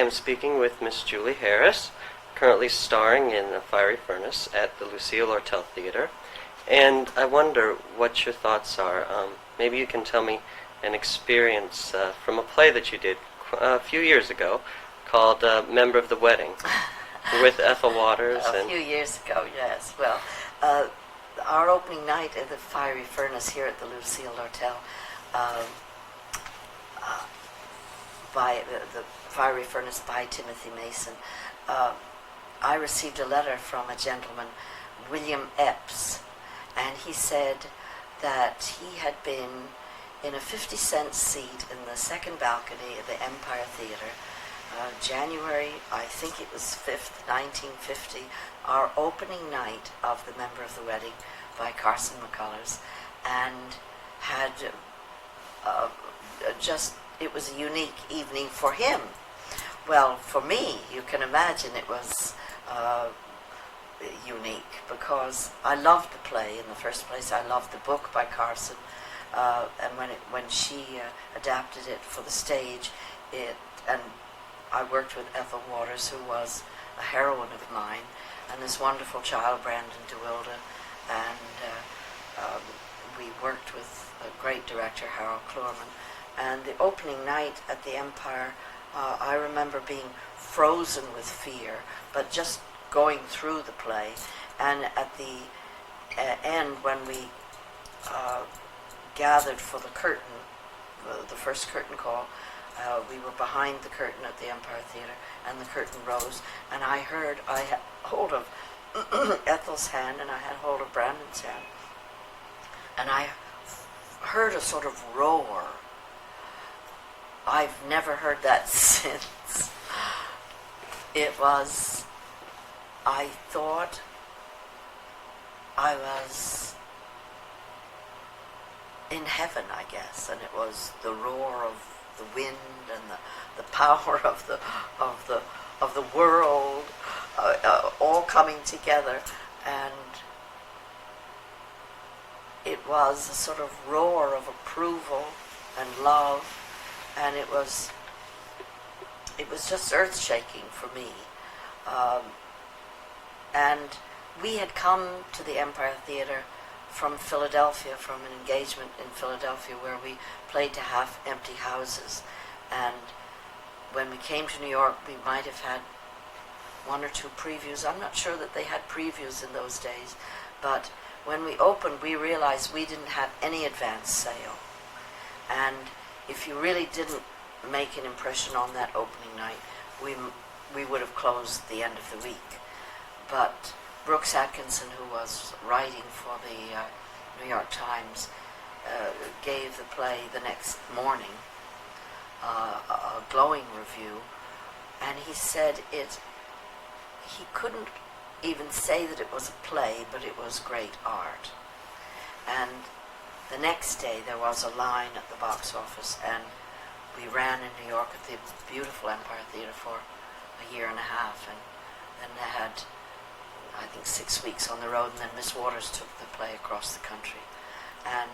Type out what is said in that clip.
I'm speaking with Miss Julie Harris, currently starring in The Fiery Furnace at the Lucille Lortel Theater. And I wonder what your thoughts are. Maybe you can tell me an experience from a play that you did a few years ago called Member of the Wedding with Ethel Waters. A few years ago, yes. Well, our opening night at the Fiery Furnace here at the Lucille Lortel, by the Fiery Furnace by Timothy Mason, I received a letter from a gentleman, William Epps, and he said that he had been in a 50-cent seat in the second balcony at the Empire Theater, January, I think it was 5th, 1950, our opening night of The Member of the Wedding by Carson McCullers, and had it was a unique evening for him. Well, for me, you can imagine it was unique because I loved the play in the first place. I loved the book by Carson, and when she adapted it for the stage, and I worked with Ethel Waters, who was a heroine of mine, and this wonderful child, Brandon DeWilde, and we worked with a great director, Harold Clurman. And the opening night at the Empire, I remember being frozen with fear, but just going through the play. And at the end, when we gathered for the curtain, the first curtain call, we were behind the curtain at the Empire Theater, and the curtain rose, and I had hold of Ethel's hand, and I had hold of Brandon's hand, and I heard a sort of roar. I've never heard that since. It was, I thought I was in heaven, I guess, and it was the roar of the wind and the power of the world all coming together, and it was a sort of roar of approval and love. And it was just earth-shaking for me. And we had come to the Empire Theater from Philadelphia, from an engagement in Philadelphia where we played to half-empty houses. And when we came to New York, we might have had one or two previews. I'm not sure that they had previews in those days. But when we opened, we realized we didn't have any advance sale. And if you really didn't make an impression on that opening night, we would have closed the end of the week. But Brooks Atkinson, who was writing for the New York Times, gave the play the next morning a glowing review, and he said he couldn't even say that it was a play, but it was great art. And the next day there was a line at the box office, and we ran in New York at the beautiful Empire Theater for a year and a half, and then they had, I think, 6 weeks on the road, and then Miss Waters took the play across the country. And